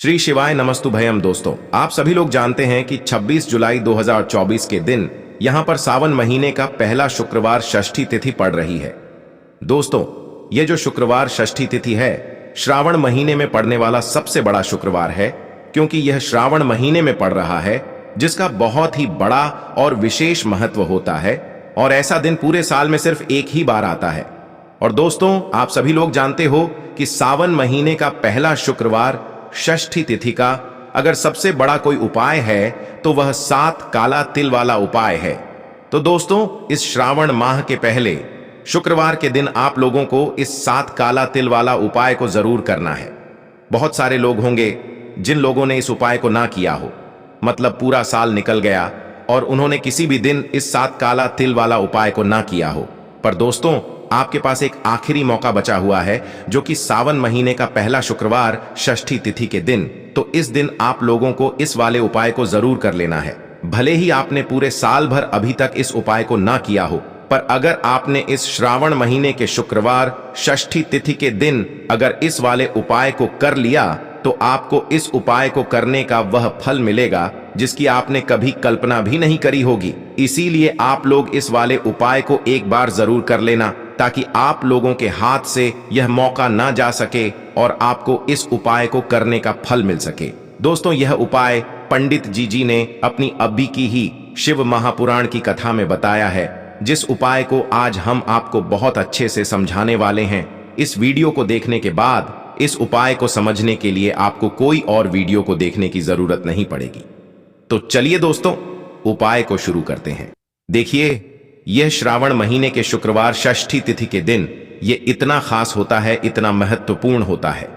श्री शिवाय नमस्तुभयम। दोस्तों, आप सभी लोग जानते हैं कि 26 जुलाई 2024 के दिन यहां पर सावन महीने का पहला शुक्रवार षष्ठी तिथि पड़ रही है। दोस्तों, ये जो शुक्रवार षष्ठी तिथि है, श्रावण महीने में पड़ने वाला सबसे बड़ा शुक्रवार है, क्योंकि यह श्रावण महीने में पड़ रहा है, जिसका बहुत ही बड़ा और विशेष महत्व होता है। और ऐसा दिन पूरे साल में सिर्फ एक ही बार आता है। और दोस्तों, आप सभी लोग जानते हो कि सावन महीने का पहला शुक्रवार षष्ठी तिथि का अगर सबसे बड़ा कोई उपाय है तो वह 7 काला तिल वाला उपाय है। तो दोस्तों, इस श्रावण माह के पहले शुक्रवार के दिन आप लोगों को इस 7 काला तिल वाला उपाय को जरूर करना है। बहुत सारे लोग होंगे जिन लोगों ने इस उपाय को ना किया हो, मतलब पूरा साल निकल गया और उन्होंने किसी भी दिन इस 7 काला तिल वाला उपाय को ना किया हो। पर दोस्तों, आपके पास एक आखिरी मौका बचा हुआ है, जो कि सावन महीने का पहला शुक्रवार षष्ठी तिथि के दिन। तो इस दिन आप लोगों को इस वाले उपाय को जरूर कर लेना है। भले ही आपने पूरे साल भर अभी तक इस उपाय को ना किया हो, पर अगर आपने इस श्रावण महीने के शुक्रवार षष्ठी तिथि के दिन अगर इस वाले उपाय को कर लिया, तो आपको इस उपाय को करने का वह फल मिलेगा जिसकी आपने कभी कल्पना भी नहीं करी होगी। इसीलिए आप लोग इस वाले उपाय को एक बार जरूर कर लेना, ताकि आप लोगों के हाथ से यह मौका ना जा सके और आपको इस उपाय को करने का फल मिल सके। दोस्तों, यह उपाय पंडित जी ने अपनी अभी की ही शिव महापुराण की कथा में बताया है, जिस उपाय को आज हम आपको बहुत अच्छे से समझाने वाले हैं। इस वीडियो को देखने के बाद इस उपाय को समझने के लिए आपको कोई और वीडियो को देखने की जरूरत नहीं पड़ेगी। तो चलिए दोस्तों, उपाय को शुरू करते हैं। देखिए, यह श्रावण महीने के शुक्रवार षष्ठी तिथि के दिन ये इतना खास होता है, इतना महत्वपूर्ण होता है।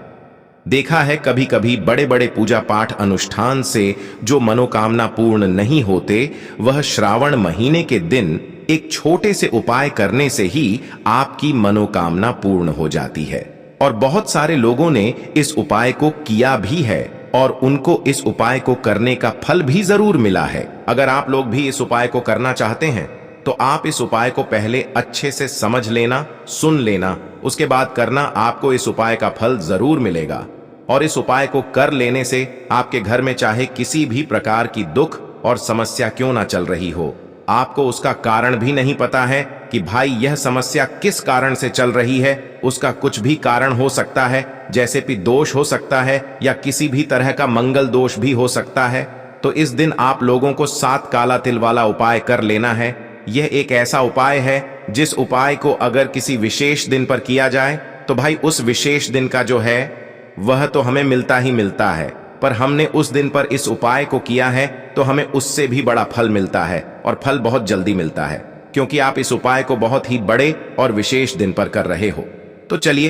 देखा है कभी कभी बड़े बड़े पूजा पाठ अनुष्ठान से जो मनोकामना पूर्ण नहीं होते, वह श्रावण महीने के दिन एक छोटे से उपाय करने से ही आपकी मनोकामना पूर्ण हो जाती है। और बहुत सारे लोगों ने इस उपाय को किया भी है और उनको इस उपाय को करने का फल भी जरूर मिला है। अगर आप लोग भी इस उपाय को करना चाहते हैं तो आप इस उपाय को पहले अच्छे से समझ लेना, सुन लेना, उसके बाद करना। आपको इस उपाय का फल जरूर मिलेगा। और इस उपाय को कर लेने से आपके घर में चाहे किसी भी प्रकार की दुख और समस्या क्यों ना चल रही हो, आपको उसका कारण भी नहीं पता है कि भाई यह समस्या किस कारण से चल रही है, उसका कुछ भी कारण हो सकता है, जैसे कि दोष हो सकता है या किसी भी तरह का मंगल दोष भी हो सकता है। तो इस दिन आप लोगों को 7 काला तिल वाला उपाय कर लेना है। यह एक ऐसा उपाय है जिस उपाय को अगर किसी विशेष दिन पर किया जाए तो भाई उस विशेष दिन का जो है वह तो हमें मिलता ही मिलता है, पर हमने उस दिन पर इस उपाय को किया है तो हमें उससे भी बड़ा फल मिलता है, और फल बहुत जल्दी मिलता है, क्योंकि आप इस उपाय को बहुत ही बड़े और विशेष दिन पर कर रहे हो। तो चलिए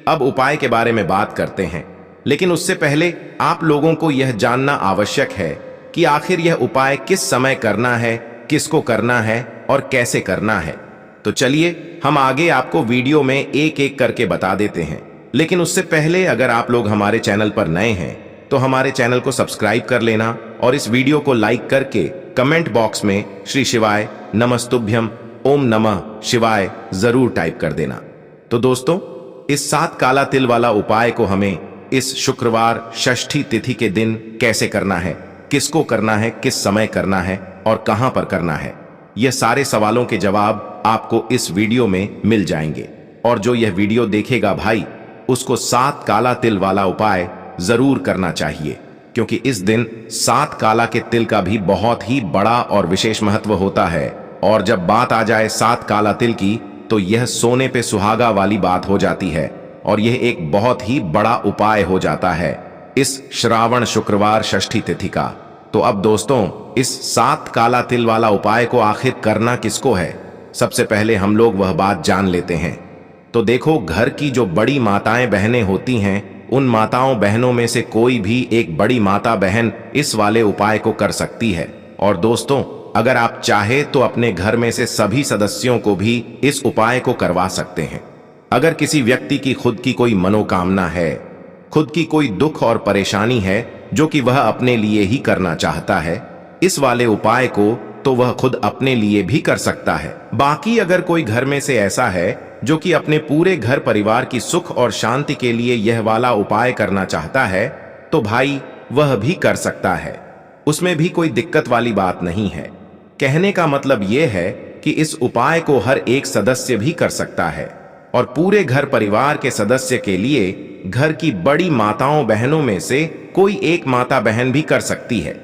अब उपाय के बारे में बात करते हैं, लेकिन उससे पहले आप लोगों को यह जानना आवश्यक है कि आखिर यह उपाय किस समय करना है, किसको करना है और कैसे करना है। तो चलिए हम आगे आपको वीडियो में एक एक करके बता देते हैं। लेकिन उससे पहले अगर आप लोग हमारे चैनल पर नए हैं तो हमारे चैनल को सब्सक्राइब कर लेना और इस वीडियो को लाइक करके कमेंट बॉक्स में श्री शिवाय नमस्तुभ्यम ओम नमः शिवाय जरूर टाइप कर देना। तो दोस्तों, इस 7 काला तिल वाला उपाय को हमें इस शुक्रवार षष्ठी तिथि के दिन कैसे करना है, किसको करना है, किस समय करना है और कहां पर करना है, यह सारे सवालों के जवाब आपको इस वीडियो में मिल जाएंगे। और जो यह वीडियो देखेगा भाई, उसको 7 काला तिल वाला उपाय जरूर करना चाहिए, क्योंकि इस दिन 7 काला के तिल का भी बहुत ही बड़ा और विशेष महत्व होता है। और जब बात आ जाए 7 काला तिल की, तो यह सोने पे सुहागा वाली बात हो जाती है और यह एक बहुत ही बड़ा उपाय हो जाता है इस श्रावण शुक्रवार षष्ठी तिथि का। तो अब दोस्तों, इस 7 काला तिल वाला उपाय को आखिर करना किसको है, सबसे पहले हम लोग वह बात जान लेते हैं। तो देखो, घर की जो बड़ी माताएं बहनें होती हैं, उन माताओं बहनों में से कोई भी एक बड़ी माता बहन इस वाले उपाय को कर सकती है। और दोस्तों, अगर आप चाहे तो अपने घर में से सभी सदस्यों को भी इस उपाय को करवा सकते हैं। अगर किसी व्यक्ति की खुद की कोई मनोकामना है, खुद की कोई दुख और परेशानी है जो कि वह अपने लिए ही करना चाहता है, इस वाले उपाय को तो वह खुद अपने लिए भी कर सकता है। बाकी अगर कोई घर में से ऐसा है जो कि अपने पूरे घर परिवार की सुख और शांति के लिए यह वाला उपाय करना चाहता है, तो भाई वह भी कर सकता है, उसमें भी कोई दिक्कत वाली बात नहीं है। कहने का मतलब यह है कि इस उपाय को हर एक सदस्य भी कर सकता है और पूरे घर परिवार के सदस्य के लिए घर की बड़ी माताओं बहनों में से कोई एक माता बहन भी कर सकती है।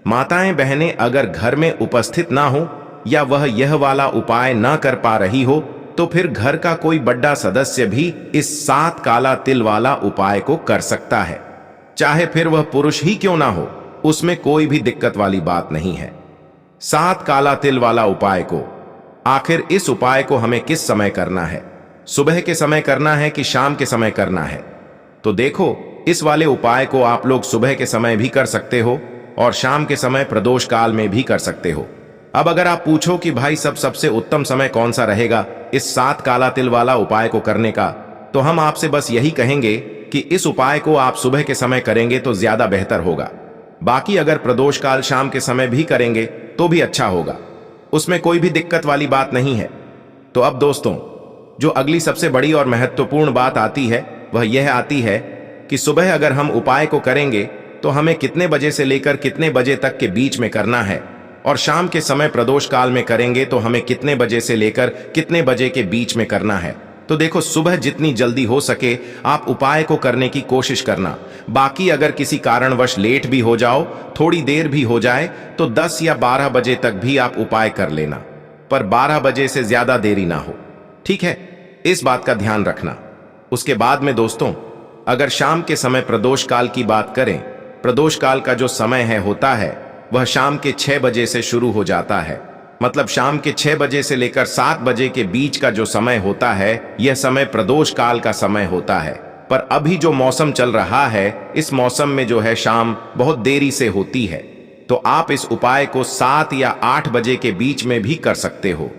माताएं बहनें अगर घर में उपस्थित ना हो या वह यह वाला उपाय ना कर पा रही हो तो फिर घर का कोई बड़ा सदस्य भी इस 7 काला तिल वाला उपाय को कर सकता है, चाहे फिर वह पुरुष ही क्यों ना हो, उसमें कोई भी दिक्कत वाली बात नहीं है। 7 काला तिल वाला उपाय को आखिर इस उपाय को हमें किस समय करना है, सुबह के समय करना है कि शाम के समय करना है? तो देखो, इस वाले उपाय को आप लोग सुबह के समय भी कर सकते हो और शाम के समय प्रदोष काल में भी कर सकते हो। अब अगर आप पूछो कि भाई सबसे उत्तम समय कौन सा रहेगा इस 7 काला तिल वाला उपाय को करने का, तो हम आपसे बस यही कहेंगे कि इस उपाय को आप सुबह के समय करेंगे तो ज्यादा बेहतर होगा। बाकी अगर प्रदोष काल शाम के समय भी करेंगे तो भी अच्छा होगा, उसमें कोई भी दिक्कत वाली बात नहीं है। तो अब दोस्तों, जो अगली सबसे बड़ी और महत्वपूर्ण बात आती है वह यह आती है कि सुबह अगर हम उपाय को करेंगे तो हमें कितने बजे से लेकर कितने बजे तक के बीच में करना है, और शाम के समय प्रदोष काल में करेंगे तो हमें कितने बजे से लेकर कितने बजे के बीच में करना है। तो देखो, सुबह जितनी जल्दी हो सके आप उपाय को करने की कोशिश करना। बाकी अगर किसी कारणवश लेट भी हो जाओ, थोड़ी देर भी हो जाए, तो 10 या 12 बजे तक भी आप उपाय कर लेना, पर 12 बजे से ज्यादा देरी ना हो, ठीक है? इस बात का ध्यान रखना। उसके बाद में दोस्तों, अगर शाम के समय प्रदोष काल की बात करें, प्रदोष काल का जो समय होता है वह शाम के 6 बजे से शुरू हो जाता है। मतलब शाम के 6 बजे से लेकर 7 बजे के बीच का जो समय होता है यह समय प्रदोष काल का समय होता है। पर अभी जो मौसम चल रहा है, इस मौसम में जो है शाम बहुत देरी से होती है, तो आप इस उपाय को 7 या 8 बजे के बीच में भी कर सकते हो।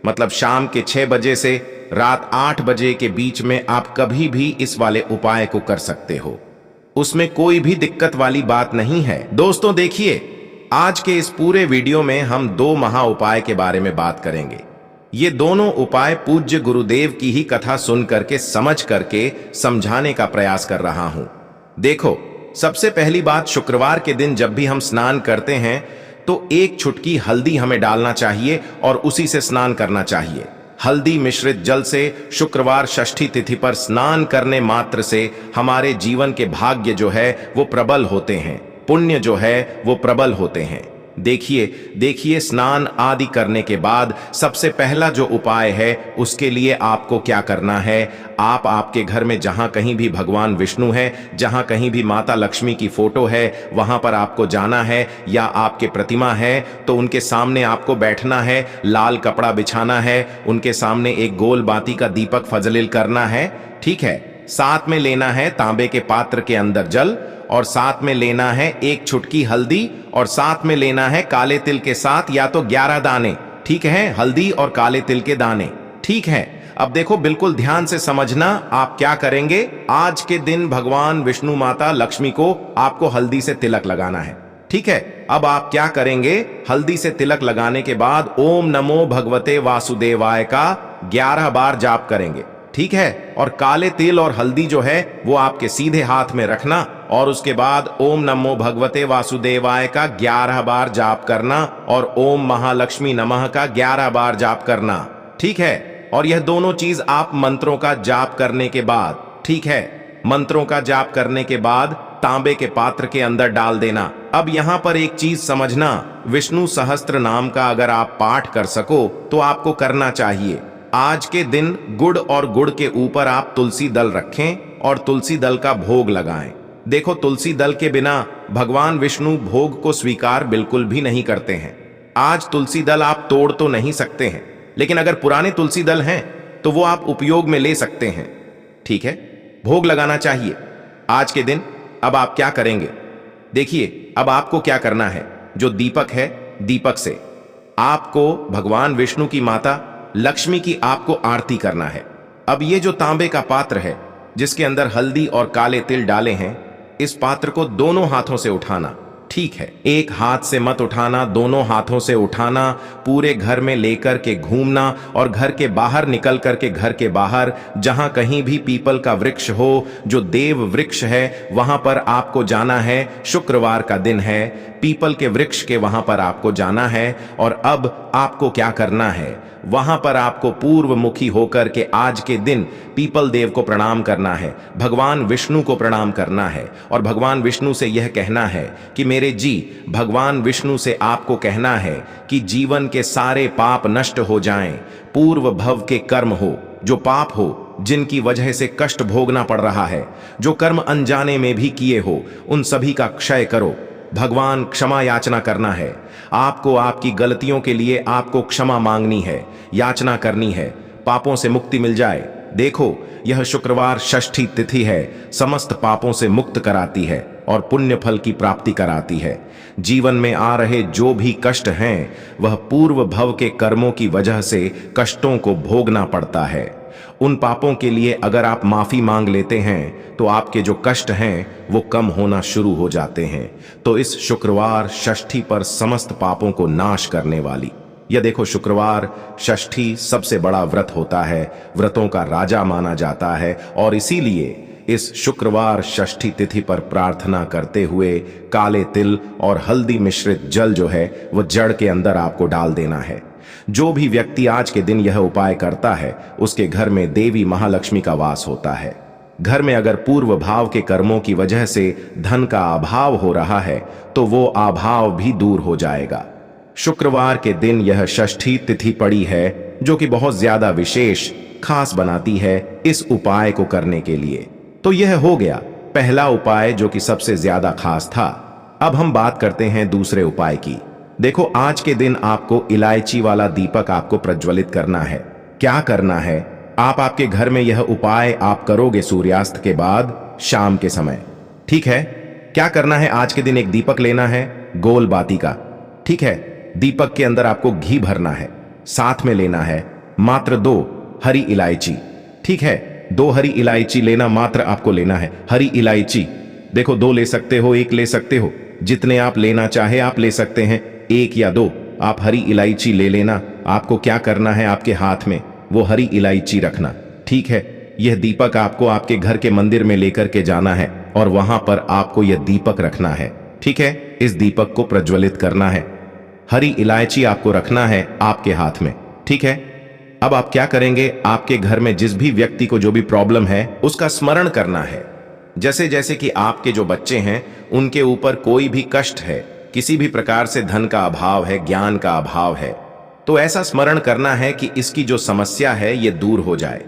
मतलब शाम के 6 बजे से रात 8 बजे के बीच में आप कभी भी इस वाले उपाय को कर सकते हो, उसमें कोई भी दिक्कत वाली बात नहीं है। दोस्तों देखिए, आज के इस पूरे वीडियो में हम 2 महा उपाय के बारे में बात करेंगे। ये दोनों उपाय पूज्य गुरुदेव की ही कथा सुन करके समझ करके समझाने का प्रयास कर रहा हूं। देखो, सबसे पहली बात, शुक्रवार के दिन जब भी हम स्नान करते हैं तो 1 चुटकी हल्दी हमें डालना चाहिए और उसी से स्नान करना चाहिए। हल्दी मिश्रित जल से शुक्रवार षष्ठी तिथि पर स्नान करने मात्र से हमारे जीवन के भाग्य जो है वो प्रबल होते हैं, पुण्य जो है वो प्रबल होते हैं। देखिए, स्नान आदि करने के बाद सबसे पहला जो उपाय है उसके लिए आपको क्या करना है, आप आपके घर में जहां कहीं भी भगवान विष्णु है, जहां कहीं भी माता लक्ष्मी की फोटो है, वहां पर आपको जाना है, या आपके प्रतिमा है तो उनके सामने आपको बैठना है, लाल कपड़ा बिछाना है, उनके सामने एक गोल बाती का दीपक फजलिल करना है, ठीक है? साथ में लेना है तांबे के पात्र के अंदर जल, और साथ में लेना है 1 चुटकी हल्दी, और साथ में लेना है काले तिल के साथ या तो 11 दाने, ठीक है? हल्दी और काले तिल के दाने, ठीक है? अब देखो, बिल्कुल ध्यान से समझना, आप क्या करेंगे। आज के दिन भगवान विष्णु माता लक्ष्मी को आपको हल्दी से तिलक लगाना है, ठीक है? अब आप क्या करेंगे, हल्दी से तिलक लगाने के बाद ओम नमो भगवते वासुदेवाय का 11 बार जाप करेंगे, ठीक है? और काले तिल और हल्दी जो है वो आपके सीधे हाथ में रखना, और उसके बाद ओम नमो भगवते वासुदेवाय का 11 बार जाप करना और ओम महालक्ष्मी नमः का 11 बार जाप करना, ठीक है? और यह दोनों चीज आप मंत्रों का जाप करने के बाद, ठीक है, मंत्रों का जाप करने के बाद तांबे के पात्र के अंदर डाल देना। अब यहां पर एक चीज समझना, विष्णु सहस्त्र नाम का अगर आप पाठ कर सको तो आपको करना चाहिए। आज के दिन गुड़ और गुड़ के ऊपर आप तुलसी दल रखें और तुलसी दल का भोग लगाएं। देखो, तुलसी दल के बिना भगवान विष्णु भोग को स्वीकार बिल्कुल भी नहीं करते हैं। आज तुलसी दल आप तोड़ तो नहीं सकते हैं, लेकिन अगर पुराने तुलसी दल हैं तो वो आप उपयोग में ले सकते हैं, ठीक है? भोग लगाना चाहिए आज के दिन। अब आप क्या करेंगे, देखिए, अब आपको क्या करना है, जो दीपक है, दीपक से आपको भगवान विष्णु की माता लक्ष्मी की आपको आरती करना है। अब ये जो तांबे का पात्र है जिसके अंदर हल्दी और काले तिल डाले हैं, इस पात्र को दोनों हाथों से उठाना ठीक है, एक हाथ से मत उठाना, दोनों हाथों से उठाना, पूरे घर में लेकर के घूमना और घर के बाहर निकल करके घर के बाहर जहां कहीं भी पीपल का वृक्ष हो, जो देव वृक्ष है, वहां पर आपको जाना है। शुक्रवार का दिन है, पीपल के वृक्ष के वहां पर आपको जाना है। और अब आपको क्या करना है, वहां पर आपको पूर्वमुखी होकर के आज के दिन पीपल देव को प्रणाम करना है, भगवान विष्णु को प्रणाम करना है और भगवान विष्णु से यह कहना है कि मेरे जी, भगवान विष्णु से आपको कहना है कि जीवन के सारे पाप नष्ट हो जाएं, पूर्व भव के कर्म हो, जो पाप हो, जिनकी वजह से कष्ट भोगना पड़ रहा है, जो कर्म अनजाने में भी किए हो, उन सभी का क्षय करो। भगवान क्षमा याचना करना है आपको, आपकी गलतियों के लिए आपको क्षमा मांगनी है, याचना करनी है, पापों से मुक्ति मिल जाए। देखो, यह शुक्रवार षष्ठी तिथि है, समस्त पापों से मुक्त कराती है और पुण्य फल की प्राप्ति कराती है। जीवन में आ रहे जो भी कष्ट हैं, वह पूर्व भव के कर्मों की वजह से कष्टों को भोगना पड़ता है। उन पापों के लिए अगर आप माफी मांग लेते हैं तो आपके जो कष्ट हैं वो कम होना शुरू हो जाते हैं। तो इस शुक्रवार षष्ठी पर समस्त पापों को नाश करने वाली, यह देखो, शुक्रवार षष्ठी सबसे बड़ा व्रत होता है, व्रतों का राजा माना जाता है और इसीलिए इस शुक्रवार षष्ठी तिथि पर प्रार्थना करते हुए काले तिल और हल्दी मिश्रित जल जो है वह जड़ के अंदर आपको डाल देना है। जो भी व्यक्ति आज के दिन यह उपाय करता है, उसके घर में देवी महालक्ष्मी का वास होता है। घर में अगर पूर्व भाव के कर्मों की वजह से धन का अभाव हो रहा है तो वो अभाव भी दूर हो जाएगा। शुक्रवार के दिन यह षष्ठी तिथि पड़ी है, जो कि बहुत ज्यादा विशेष खास बनाती है इस उपाय को करने के लिए। तो यह हो गया पहला उपाय, जो कि सबसे ज्यादा खास था। अब हम बात करते हैं दूसरे उपाय की। देखो, आज के दिन आपको इलायची वाला दीपक आपको प्रज्वलित करना है। क्या करना है, आप आपके घर में यह उपाय आप करोगे सूर्यास्त के बाद शाम के समय, ठीक है। क्या करना है, आज के दिन एक दीपक लेना है गोल बाती का, ठीक है। दीपक के अंदर आपको घी भरना है, साथ में लेना है मात्र 2 हरी इलायची, ठीक है। 2 हरी इलायची लेना, मात्र आपको लेना है हरी इलायची। देखो, 2 ले सकते हो, 1 ले सकते हो, जितने आप लेना चाहे आप ले सकते हैं, 1 या 2 आप हरी इलायची ले लेना। आपको क्या करना है, आपके हाथ में वो हरी इलायची रखना, ठीक है। यह दीपक आपको आपके घर के मंदिर में लेकर के जाना है और वहां पर आपको यह दीपक रखना है, ठीक है। इस दीपक को प्रज्वलित करना है, हरी इलायची आपको रखना है आपके हाथ में, ठीक है। अब आप क्या करेंगे, आपके घर में जिस भी व्यक्ति को जो भी प्रॉब्लम है उसका स्मरण करना है। जैसे जैसे कि आपके जो बच्चे हैं उनके ऊपर कोई भी कष्ट है, किसी भी प्रकार से धन का अभाव है, ज्ञान का अभाव है, तो ऐसा स्मरण करना है कि इसकी जो समस्या है ये दूर हो जाए,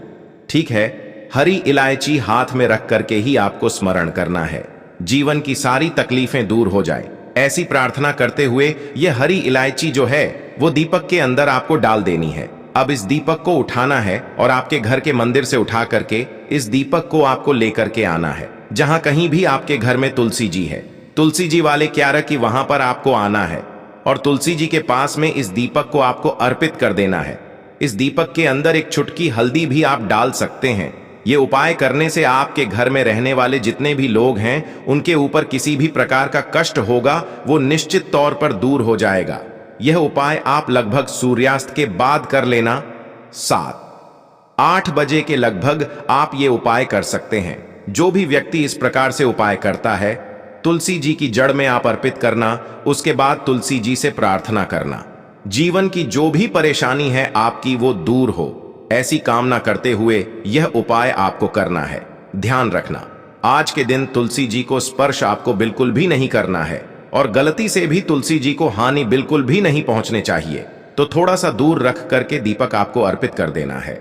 ठीक है। हरी इलायची हाथ में रख करके ही आपको स्मरण करना है, जीवन की सारी तकलीफें दूर हो जाए। ऐसी प्रार्थना करते हुए यह हरी इलायची जो है वो दीपक के अंदर आपको डाल देनी है। अब इस दीपक को उठाना है और आपके घर के मंदिर से उठा करके इस दीपक को आपको लेकर के आना है। जहां कहीं भी आपके घर में तुलसी जी है, तुलसी जी वाले क्यारा की वहां पर आपको आना है और तुलसी जी के पास में इस दीपक को आपको अर्पित कर देना है। इस दीपक के अंदर एक चुटकी हल्दी भी आप डाल सकते हैं। ये उपाय करने से आपके घर में रहने वाले जितने भी लोग हैं उनके ऊपर किसी भी प्रकार का कष्ट होगा वो निश्चित तौर पर दूर हो जाएगा। यह उपाय आप लगभग सूर्यास्त के बाद कर लेना, 7-8 बजे के लगभग आप ये उपाय कर सकते हैं। जो भी व्यक्ति इस प्रकार से उपाय करता है, तुलसी जी की जड़ में आप अर्पित करना, उसके बाद तुलसी जी से प्रार्थना करना, जीवन की जो भी परेशानी है आपकी वो दूर हो, ऐसी कामना करते हुए यह उपाय आपको करना है। ध्यान रखना, आज के दिन तुलसी जी को स्पर्श आपको बिल्कुल भी नहीं करना है और गलती से भी तुलसी जी को हानि बिल्कुल भी नहीं पहुंचने चाहिए। तो थोड़ा सा दूर रख करके दीपक आपको अर्पित कर देना है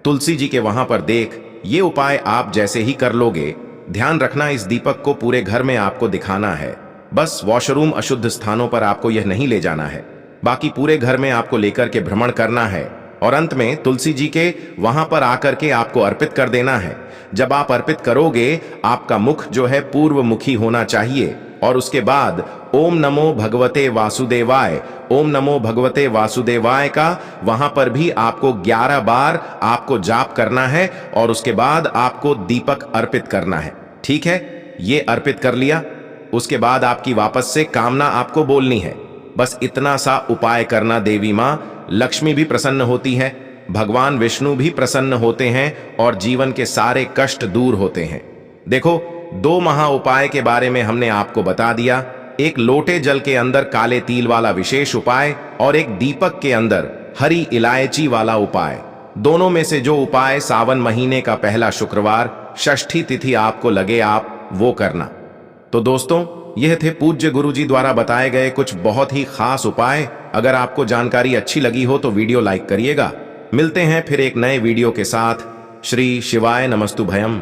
तुलसी जी के वहां पर। देख, ये उपाय आप जैसे ही कर लोगे, ध्यान रखना इस दीपक को पूरे घर में आपको दिखाना है। बस वॉशरूम अशुद्ध स्थानों पर आपको यह नहीं ले जाना है, बाकी पूरे घर में आपको लेकर के भ्रमण करना है और अंत में तुलसी जी के वहां पर आकर के आपको अर्पित कर देना है। जब आप अर्पित करोगे, आपका मुख जो है पूर्व मुखी होना चाहिए और उसके बाद ओम नमो भगवते वासुदेवाय, ओम नमो भगवते वासुदेवाय का वहां पर भी आपको 11 बार आपको जाप करना है और उसके बाद आपको दीपक अर्पित करना है, ठीक है। ये अर्पित कर लिया, उसके बाद आपकी वापस से कामना आपको बोलनी है। बस इतना सा उपाय करना, देवी माँ लक्ष्मी भी प्रसन्न होती है, भगवान विष्णु भी प्रसन्न होते हैं और जीवन के सारे कष्ट दूर होते हैं। देखो, 2 महा उपाय के बारे में हमने आपको बता दिया। एक लोटे जल के अंदर काले तिल वाला विशेष उपाय और एक दीपक के अंदर हरी इलायची वाला उपाय। दोनों में से जो उपाय सावन महीने का पहला शुक्रवार षष्ठी तिथि आपको लगे, आप वो करना। तो दोस्तों, यह थे पूज्य गुरुजी द्वारा बताए गए कुछ बहुत ही खास उपाय। अगर आपको जानकारी अच्छी लगी हो तो वीडियो लाइक करिएगा। मिलते हैं फिर एक नए वीडियो के साथ। श्री शिवाय नमस्तुभयम।